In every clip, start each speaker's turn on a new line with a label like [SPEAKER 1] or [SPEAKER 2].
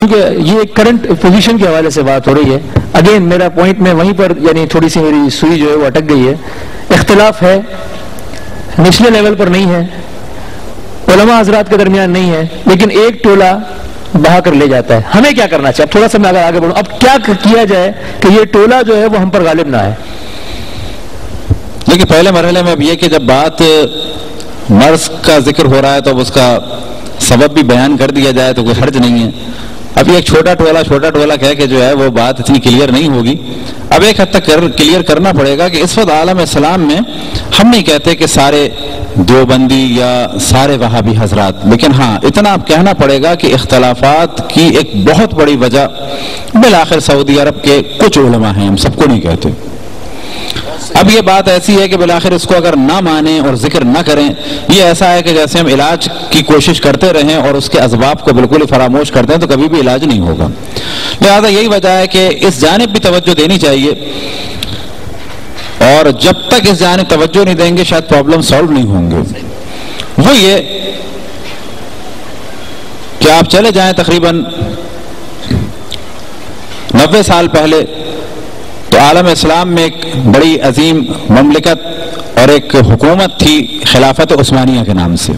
[SPEAKER 1] کیونکہ یہ current position کے حوالے سے بات ہو رہی ہے. اگین میرا پوائنٹ میں وہیں پر یعنی تھوڑی سی میری سوئی جو ہے وہ اٹک گئی ہے. اختلاف ہے، نچلے لیول پر نہیں ہے، علماء حضرات کے درمیان نہیں ہے، لیکن ایک ٹولہ بہا کر لے جاتا ہے. ہمیں کیا کرنا چاہیے؟ اب تھوڑا سا میں اگر آگے بڑھوں، اب کیا کیا جائے کہ یہ ٹولہ جو ہے وہ ہم پر غالب نہ آئے؟
[SPEAKER 2] لیکن پہلے مرحلے میں اب یہ کہ جب بات مرض کا ذکر ہو رہا ہے تو اب اس کا سبب بھی بیان کر دیا جائے تو کوئی حرج نہیں ہے. اب ایک چھوٹا ٹولہ کہہ کے جو ہے وہ بات اتنی کلیئر نہیں ہوگی. اب ایک حد تک کلیئر کرنا پڑے گا کہ اس وقت عالم اسلام میں ہم نہیں کہتے کہ سارے دیوبندی یا سارے وہابی حضرات، لیکن ہاں اتنا اب کہنا پڑے گا کہ اختلافات کی ایک بہت بڑی وجہ بالآخر سعودی عرب کے کچھ علماء ہیں، ہم سب کو نہیں کہتے. اب یہ بات ایسی ہے کہ بالآخر اس کو اگر نہ مانیں اور ذکر نہ کریں، یہ ایسا ہے کہ جیسے ہم علاج کی کوشش کرتے رہیں اور اس کے اسباب کو بالکل ہی فراموش کرتے ہیں تو کبھی بھی علاج نہیں ہوگا. لہذا یہی وجہ ہے کہ اس جانب بھی توجہ دینی چاہیے، اور جب تک اس جانب توجہ نہیں دیں گے شاید پرابلم سالو نہیں ہوں گے. وہ یہ کہ آپ چلے جائیں تقریباً 90 سال پہلے تو عالم اسلام میں ایک بڑی عظیم مملکت اور ایک حکومت تھی خلافت عثمانیہ کے نام سے،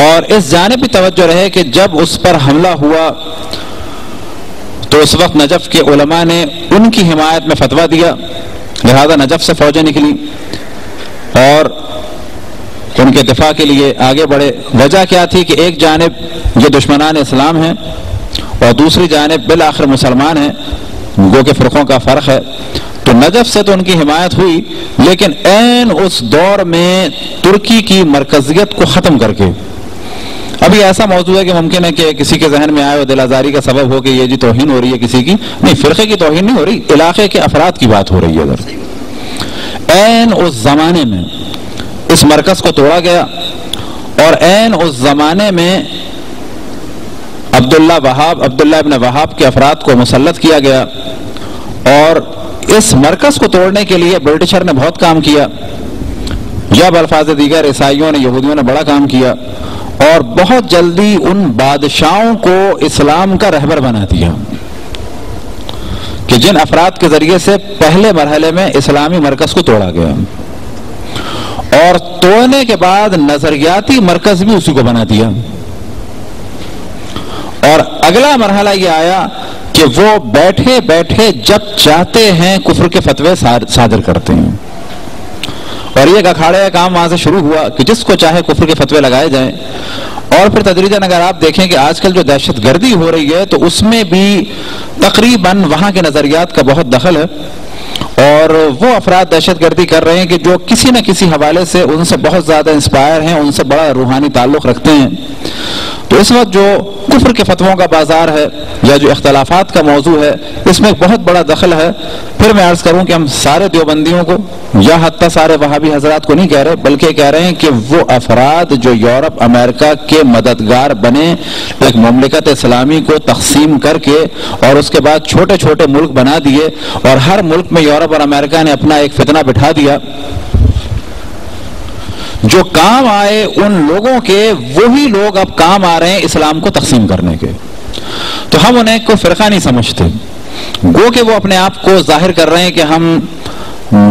[SPEAKER 2] اور اس جانب بھی توجہ رہے کہ جب اس پر حملہ ہوا تو اس وقت نجف کے علماء نے ان کی حمایت میں فتویٰ دیا، لہذا نجف سے فوجیں نکلی اور ان کے دفاع کے لیے آگے بڑھے. وجہ کیا تھی کہ ایک جانب یہ دشمنان اسلام ہیں اور دوسری جانب بالآخر مسلمان ہیں، گو کے فرقوں کا فرق ہے. تو نجف سے تو ان کی حمایت ہوئی، لیکن عین اس دور میں ترکی کی مرکزیت کو ختم کر کے، ابھی ایسا موضوع ہے کہ ممکن ہے کہ کسی کے ذہن میں آئے اور دل آزاری کا سبب ہو کہ یہ جی توہین ہو رہی ہے کسی کی، نہیں، فرقے کی توہین نہیں ہو رہی، علاقے کے افراد کی بات ہو رہی ہے. اگر عین اس زمانے میں اس مرکز کو توڑا گیا اور عین اس زمانے میں عبداللہ ابن وہاب کے افراد کو مسلط کیا گیا، اور اس مرکز کو توڑنے کے لیے برٹشر نے بہت کام کیا، یا بالفاظ دیگر عیسائیوں نے، یہودیوں نے بڑا کام کیا، اور بہت جلدی ان بادشاہوں کو اسلام کا رہبر بنا دیا کہ جن افراد کے ذریعے سے پہلے مرحلے میں اسلامی مرکز کو توڑا گیا، اور توڑنے کے بعد نظریاتی مرکز بھی اسی کو بنا دیا. اور اگلا مرحلہ یہ آیا کہ وہ بیٹھے بیٹھے جب چاہتے ہیں کفر کے فتوے صادر کرتے ہیں، اور یہ ایک اکھاڑے کا کام وہاں سے شروع ہوا کہ جس کو چاہے کفر کے فتوے لگائے جائیں. اور پھر تدریجاً اگر آپ دیکھیں کہ آج کل جو دہشت گردی ہو رہی ہے تو اس میں بھی تقریباً وہاں کے نظریات کا بہت دخل ہے، اور وہ افراد دہشت گردی کر رہے ہیں کہ جو کسی نہ کسی حوالے سے ان سے بہت زیادہ انسپائر ہیں، ان سے بڑا روحانی تعلق رکھتے ہیں. تو اس وقت جو کفر کے فتووں کا بازار ہے یا جو اختلافات کا موضوع ہے، اس میں ایک بہت بڑا دخل ہے. پھر میں عرض کروں کہ ہم سارے دیوبندیوں کو یا حتیٰ سارے وہابی حضرات کو نہیں کہہ رہے، بلکہ کہہ رہے ہیں کہ وہ افراد جو یورپ امریکہ کے مددگار بنے، ایک مملکت اسلامی کو تقسیم کر کے اور اس کے بعد چھوٹے چھوٹے ملک بنا دیے، اور ہر ملک میں یورپ اور امریکہ نے اپنا ایک فتنہ بٹھا دیا، جو کام آئے ان لوگوں کے وہی لوگ اب کام آ رہے ہیں اسلام کو تقسیم کرنے کے. تو ہم انہیں کوئی فرقہ نہیں سمجھتے، گو کہ وہ اپنے آپ کو ظاہر کر رہے ہیں کہ ہم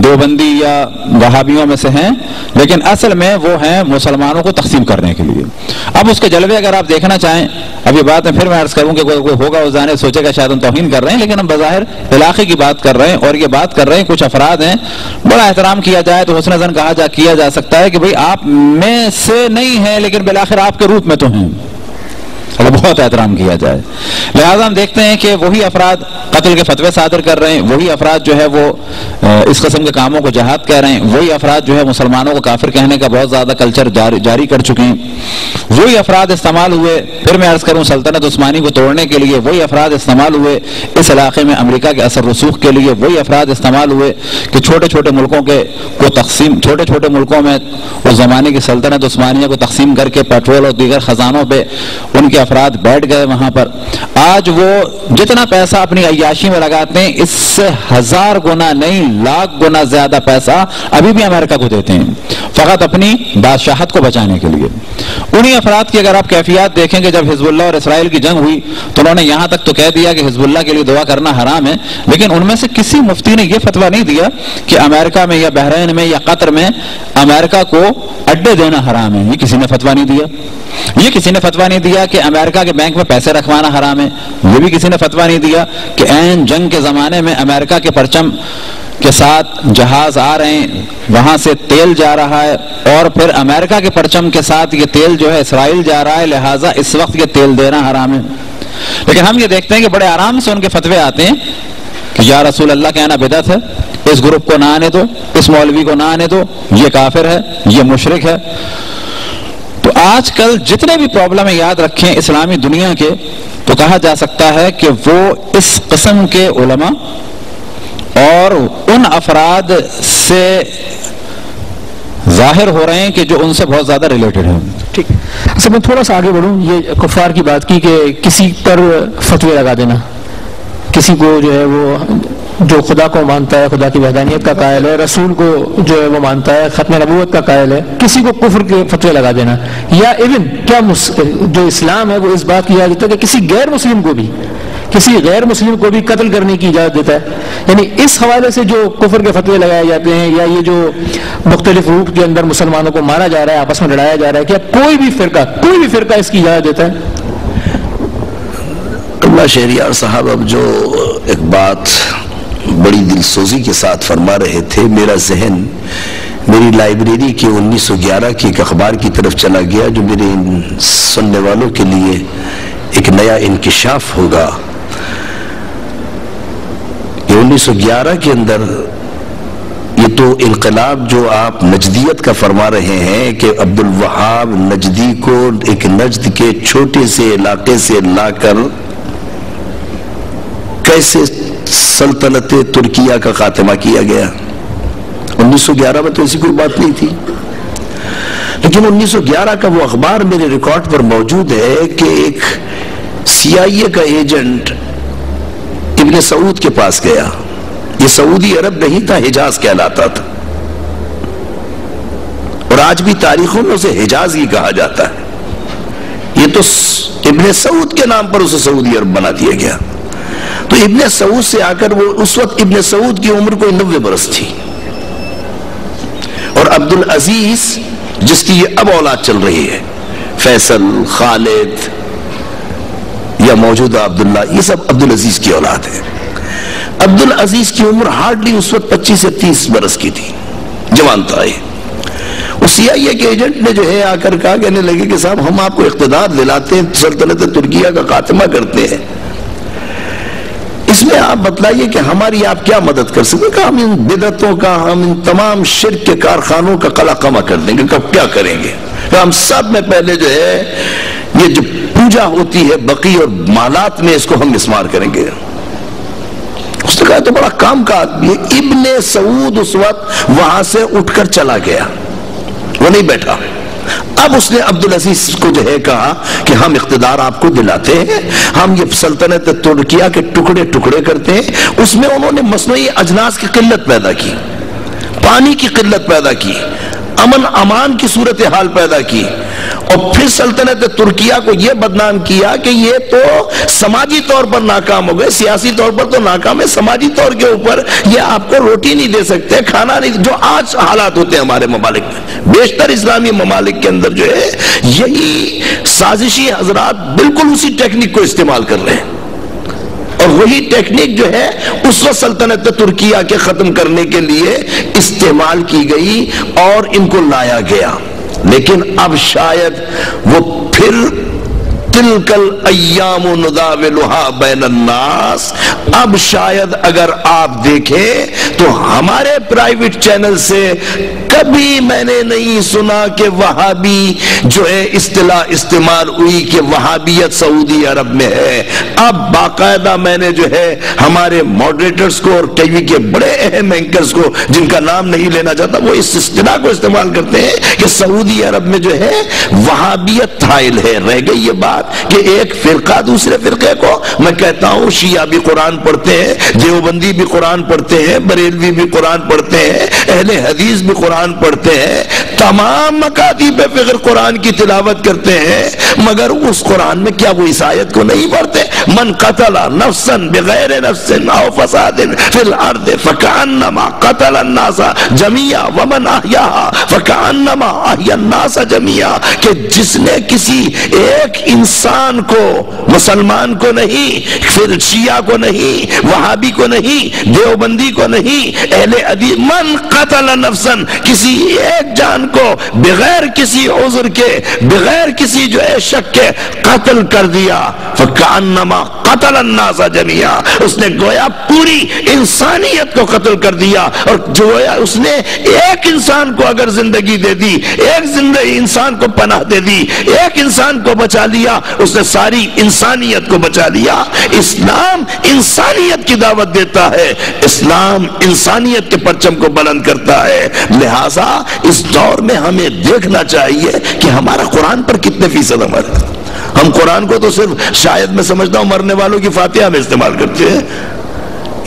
[SPEAKER 2] دیوبندی یا وہابیوں میں سے ہیں، لیکن اصل میں وہ ہیں مسلمانوں کو تقسیم کرنے کے لیے. اب اس کے جلوے اگر آپ دیکھنا چاہیں، اب یہ بات میں پھر میں عرض کروں کہ کوئی ہوگا وہ جانے سوچے گا شاید ہم توہین کر رہے ہیں، لیکن ہم بظاہر علاقے کی بات کر رہے ہیں، اور یہ بات کر رہے ہیں کچھ افراد ہیں. بڑا احترام کیا جائے تو حسن ظن کیا جا سکتا ہے کہ بھئی آپ میں سے نہیں ہیں لیکن بالآخر آپ کے روپ میں تو ہیں، اور بہت احترام کیا جائے. لہذا ہم دیکھتے ہیں کہ وہی افراد قتل کے فتوے صادر کر رہے ہیں، وہی افراد جو ہے وہ اس قسم کے کاموں کو جہاد کہہ رہے ہیں، وہی افراد جو ہے مسلمانوں کو کافر کہنے کا بہت زیادہ کلچر جاری کر چکے ہیں، وہی افراد استعمال ہوئے. پھر میں عرض کروں سلطنت عثمانی کو توڑنے کے لیے وہی افراد استعمال ہوئے، اس علاقے میں امریکہ کے اثر رسوخ کے لیے وہی افراد استعمال ہوئے کہ چھوٹے چھوٹے ملکوں کو تقسیم، چھوٹے چھوٹے ملکوں میں اس زمانے کی سلطنت عثمانیہ کو تقسیم کر کے پیٹرول اور دیگر خزانوں پہ ان کے افراد بیٹھ گئے وہاں پر. آج وہ جتنا پیسہ اپنی عیاشی میں لگاتے ہیں اس سے 1000 گنا نہیں لاکھ گنا زیادہ پیسہ ابھی بھی امریکہ کو دیتے ہیں. فقط اپنی بادشاہت کو بچانے کے لیے. انہی افراد کی اگر آپ کیفیات دیکھیں کہ جب حزب اللہ اور اسرائیل کی جنگ ہوئی تو انہوں نے یہاں تک تو کہہ دیا کہ حزب اللہ کے لیے دعا کرنا حرام ہے، لیکن ان میں سے کسی مفتی نے یہ فتویٰ نہیں دیا کہ امریکہ میں یا بحرین میں یا قطر میں امریکہ کو اڈے دینا حرام ہے. یہ کسی نے فتویٰ نہیں دیا. یہ کسی نے فتویٰ نہیں دیا کہ امریکہ کے بینک میں پیسے رکھوانا حرام ہے. یہ بھی کسی نے فتویٰ نہیں دیا کہ عین جنگ کے زمانے میں امریکہ کے پرچم کے ساتھ جہاز آ رہے ہیں، وہاں سے تیل جا رہا ہے اور پھر امریکہ کے پرچم کے ساتھ یہ تیل جو ہے اسرائیل جا رہا ہے، لہٰذا اس وقت یہ تیل دینا حرام ہے. لیکن ہم یہ دیکھتے ہیں کہ بڑے آرام سے ان کے فتوے آتے ہیں کہ یا رسول اللہ کہنا بدعت ہے، اس گروپ کو نہ آنے دو، اس مولوی کو نہ آنے دو، یہ کافر ہے، یہ مشرک ہے. تو آج کل جتنے بھی پرابلم یاد رکھیں اسلامی دنیا کے، تو کہا جا سکتا ہے کہ وہ اس قسم کے علماء اور ان افراد سے ظاہر ہو رہے ہیں کہ جو ان سے بہت زیادہ ریلیٹڈ ہیں.
[SPEAKER 1] ٹھیک. اچھا میں تھوڑا سا آگے بڑھوں. یہ کفار کی بات کی کہ کسی پر فتوے لگا دینا، کسی کو جو ہے وہ جو خدا کو مانتا ہے، خدا کی وحدانیت کا قائل ہے، رسول کو جو ہے وہ مانتا ہے، ختم نبوت کا قائل ہے، کسی کو کفر کے فتوے لگا دینا، یا ایون کیا جو اسلام ہے وہ اس بات کی اجازت دیتا ہے کہ کسی غیر مسلم کو بھی قتل کرنے کی اجازت دیتا ہے. یعنی اس حوالے سے جو کفر کے فتوے لگائے جاتے ہیں یا یہ جو مختلف روپ کے اندر مسلمانوں کو مارا جا رہا ہے، آپس میں لڑایا جا رہا ہے، کیا کوئی بھی فرقہ اس کی اجازت دیتا ہے؟
[SPEAKER 3] اللہ شہریار صاحب اب جو ایک بات بڑی دلسوزی کے ساتھ فرما رہے تھے، میرا ذہن میری لائبریری کے 1911 کے ایک اخبار کی طرف چلا گیا جو میرے سننے والوں کے لیے ایک نیا انکشاف ہوگا. یہ 1911 کے اندر یہ تو انقلاب جو آپ نجدیت کا فرما رہے ہیں کہ عبد الوہاب نجدی کو ایک نجد کے چھوٹے سے علاقے سے لا کر کیسے سلطنت ترکیہ کا خاتمہ کیا گیا. 1911 میں تو ایسی کوئی بات نہیں تھی، لیکن 1911 کا وہ اخبار میرے ریکارڈ پر موجود ہے کہ ایک CIA کا ایجنٹ ابن سعود کے پاس گیا. یہ سعودی عرب نہیں تھا، حجاز کہلاتا تھا، اور آج بھی تاریخوں میں اسے حجاز ہی کہا جاتا ہے. یہ تو ابن سعود کے نام پر اسے سعودی عرب بنا دیا گیا. تو ابن سعود سے آ کر وہ اس وقت ابن سعود کی عمر کوئی 90 برس تھی، اور عبد العزیز جس کی یہ اب اولاد چل رہی ہے، فیصل، خالد یا موجودہ عبداللہ، یہ سب عبد العزیز کی اولاد ہے. عبد العزیز کی عمر ہارڈلی اس وقت 25 سے 30 برس کی تھی، جوان تھا. اس CIA کے ایجنٹ نے جو ہے آ کر کہا، کہنے لگے کہ صاحب ہم آپ کو اقتدار دلاتے ہیں، سلطنت ترکیہ کا خاتمہ کرتے ہیں، اس میں آپ بتلائیے کہ ہماری آپ کیا مدد کر سکتے ہیں. کہ ہم ان بدعتوں کا، ہم ان تمام شرک کے کارخانوں کا قلع قمع کر دیں گے. کب کیا کریں گے؟ کہ ہم سب میں پہلے جو ہے یہ جو پوجا ہوتی ہے بقی اور مالات میں، اس کو ہم مسمار کریں گے. اس نے کہا تو بڑا کام کا آدمی ہے. ابن سعود اس وقت وہاں سے اٹھ کر چلا گیا، وہ نہیں بیٹھا. اب اس نے عبد العزیز کو جو ہے کہا کہ ہم اقتدار آپ کو دلاتے ہیں، ہم یہ سلطنت ترکیہ کے ٹکڑے ٹکڑے کرتے ہیں. اس میں انہوں نے مصنوعی اجناس کی قلت پیدا کی، پانی کی قلت پیدا کی، امن امان کی صورتحال پیدا کی، اور پھر سلطنت ترکیہ کو یہ بدنام کیا کہ یہ تو سماجی طور پر ناکام ہو گئے. سیاسی طور پر تو ناکام ہے، سماجی طور کے اوپر یہ آپ کو روٹی نہیں دے سکتے، کھانا نہیں. جو آج حالات ہوتے ہیں ہمارے ممالک میں، بیشتر اسلامی ممالک کے اندر جو ہے یہی سازشی حضرات بالکل اسی ٹیکنیک کو استعمال کر رہے ہیں، اور وہی ٹیکنیک جو ہے اس وقت سلطنت ترکیہ کے ختم کرنے کے لیے استعمال کی گئی اور ان کو لایا گیا. لیکن اب شاید وہ پھر تلک الایام نداولها بین الناس، اب شاید اگر آپ دیکھیں تو ہمارے پرائیویٹ چینل سے کبھی میں نے نہیں سنا کہ وہابی جو ہے اصطلاح استعمال ہوئی کہ وہابیت سعودی عرب میں ہے. اب باقاعدہ میں نے جو ہے ہمارے ماڈریٹرز کو اور ٹی وی کے بڑے اہم اینکرز کو جن کا نام نہیں لینا چاہتا، وہ اس اصطلاح کو استعمال کرتے ہیں کہ سعودی عرب میں جو ہے وہابیت حائل ہے. رہ گئی یہ بات بات کہ ایک فرقہ دوسرے فرقے کو، میں کہتا ہوں شیعہ بھی قرآن پڑھتے ہیں، دیوبندی بھی قرآن پڑھتے ہیں، بریلوی بھی قرآن پڑھتے ہیں، اہل حدیث بھی قرآن پڑھتے ہیں، تمام مکاتب فقہ قرآن کی تلاوت کرتے ہیں، مگر اس قرآن میں کیا وہ اس آیت کو نہیں پڑھتے؟ من قتل نفسا بغیر نفس او فساد فی الارض فکأنما قتل الناس جميعا ومن احیاها فکأنما احیا الناس جميعا، کہ جس نے کسی ایک انسان کو، مسلمان کو نہیں، پھر شیعہ کو نہیں، وہابی کو نہیں، دیوبندی کو نہیں، اہل حدیث، من قتل نفسا، کسی ایک جان کو بغیر کسی عذر کے، بغیر کسی جو ہے شک کے قتل کر دیا، فکأنما قتل الناس جميعا، اس نے گویا پوری انسانیت کو قتل کر دیا، اور جو گویا اس نے ایک انسان کو اگر زندگی دے دی، ایک زندگی انسان کو پناہ دے دی، ایک انسان کو بچا لیا، اس نے ساری انسانیت کو بچا لیا۔ اسلام انسانیت کی دعوت دیتا ہے، اسلام انسانیت کے پرچم کو بلند کرتا ہے، لہذا اس دور میں ہمیں دیکھنا چاہیے کہ ہمارا قرآن پر کتنے فیصد عمل ہے۔ ہم قرآن کو تو صرف شاید میں سمجھتا ہوں مرنے والوں کی فاتحہ میں استعمال کرتے ہیں،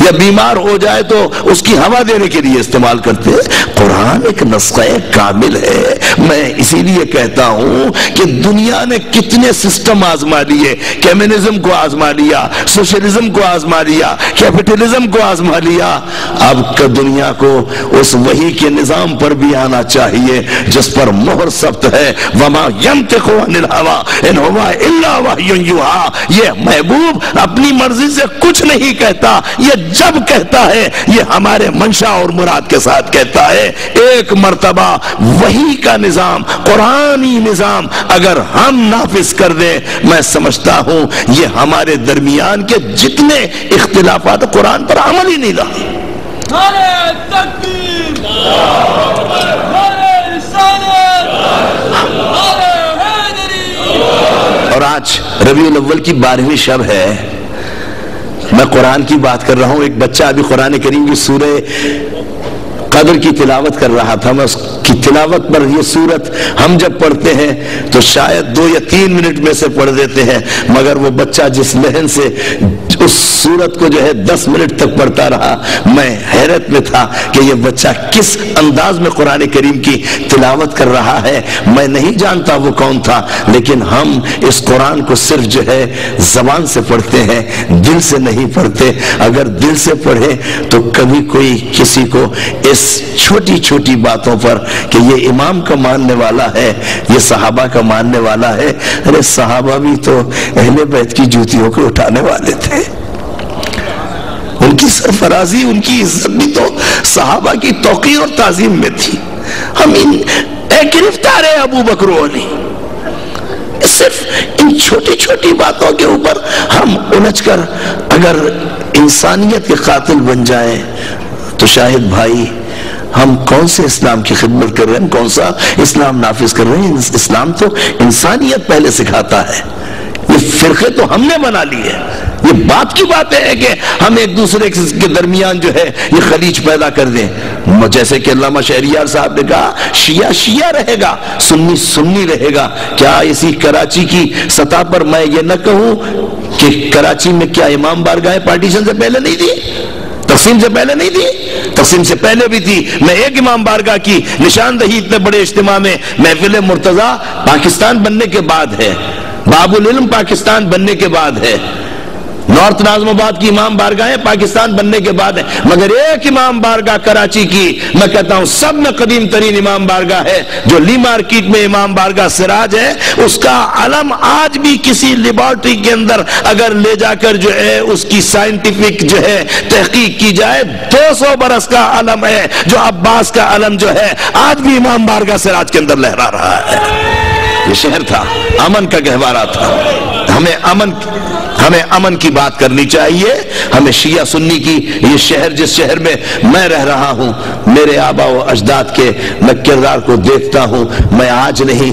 [SPEAKER 3] یا بیمار ہو جائے تو اس کی ہوا دینے کے لیے استعمال کرتے ہیں۔ قرآن ایک نسخہ کامل ہے۔ میں اسی لیے کہتا ہوں کہ دنیا نے کتنے سسٹم آزما لیے، کمیونزم کو آزما لیا، سوشلزم کو آزما لیا، کیپٹلزم کو آزما لیا، اب دنیا کو اس وحی کے نظام پر بھی آنا چاہیے جس پر مہر ثبت ہے، وما ينطق عن الهوى ان هو الا وحی یوحی، یہ محبوب اپنی مرضی سے کچھ نہیں کہتا، یہ جب کہتا ہے یہ ہمارے منشا اور مراد کے ساتھ کہتا ہے۔ ایک مرتبہ وحی کا نظام، قرآنی نظام اگر ہم نافذ کر دیں، میں سمجھتا ہوں یہ ہمارے درمیان کے جتنے اختلافات قرآن پر عمل ہی نہیں رہا۔
[SPEAKER 4] نعرہ تکبیر، نعرہ رسالت، نعرہ حیدری۔
[SPEAKER 3] اور آج ربیع الاول کی 12ویں شب ہے، میں قرآن کی بات کر رہا ہوں، ایک بچہ ابھی قرآن کریم کی سورہ قدر کی تلاوت کر رہا تھا، میں اس کی تلاوت پر یہ سورت ہم جب پڑھتے ہیں تو شاید 2 یا 3 منٹ میں سے پڑھ دیتے ہیں، مگر وہ بچہ جس لہن سے اس سورت کو جو ہے 10 منٹ تک پڑھتا رہا، میں حیرت میں تھا کہ یہ بچہ کس انداز میں قرآن کریم کی تلاوت کر رہا ہے۔ میں نہیں جانتا وہ کون تھا، لیکن ہم اس قرآن کو صرف جو ہے زبان سے پڑھتے ہیں، دل سے نہیں پڑھتے۔ اگر دل سے پڑھے تو کبھی کوئی کسی کو اس چھوٹی چھوٹی باتوں پر کہ یہ امام کا ماننے والا ہے، یہ صحابہ کا ماننے والا ہے، ارے صحابہ بھی تو اہل بیت کی جوتیوں کو اٹھانے والے تھے، ان کی سرفرازی، ان کی عزت بھی تو صحابہ کی توقیر اور تعظیم میں تھی۔ ہم گرفتار ہے ابو بکر و علی، صرف ان چھوٹی چھوٹی باتوں کے اوپر ہم الجھ کر اگر انسانیت کے قاتل بن جائیں تو شاہد بھائی ہم کون سے اسلام کی خدمت کر رہے ہیں، کون سا اسلام نافذ کر رہے ہیں؟ اسلام تو انسانیت پہلے سکھاتا ہے، یہ فرقے تو ہم نے بنا لی ہے۔ یہ بات کی بات ہے کہ ہم ایک دوسرے کے درمیان جو ہے یہ خلیج پیدا کر دیں، جیسے کہ علامہ شہریار صاحب نے کہا شیعہ شیعہ رہے گا، سنی سنی رہے گا۔ کیا اسی کراچی کی سطح پر میں یہ نہ کہوں کہ کراچی میں کیا امام بارگاہیں پارٹیشن سے پہلے نہیں تھی، تقسیم سے پہلے نہیں تھی؟ تقسیم سے پہلے بھی تھی۔ میں ایک امام بارگاہ کی نشاندہی اتنے بڑے اجتماع میں محفل مرتضیٰ پاکستان بننے کے بعد ہے، باب العلم پاکستان بننے کے بعد ہے، نارتھ ناظم آباد کی امام بارگاہیں پاکستان بننے کے بعد ہے، مگر ایک امام بارگاہ کراچی کی میں کہتا ہوں سب میں قدیم ترین امام بارگاہ ہے، جو لی مارکیٹ میں امام بارگاہ سراج ہے، اس کا علم آج بھی کسی لیبارٹری کے اندر اگر لے جا کر جو ہے اس کی سائنٹیفک جو ہے تحقیق کی جائے 200 برس کا علم ہے، جو عباس کا علم جو ہے آج بھی امام بارگاہ سراج کے اندر لہرا رہا ہے۔ یہ شہر تھا، امن کا گہوارہ تھا۔ ہمیں امن کی بات کرنی چاہیے، ہمیں شیعہ سنی کی یہ شہر جس شہر میں میں رہ رہا ہوں، میرے آبا و اجداد کے میں کردار کو دیکھتا ہوں، میں آج نہیں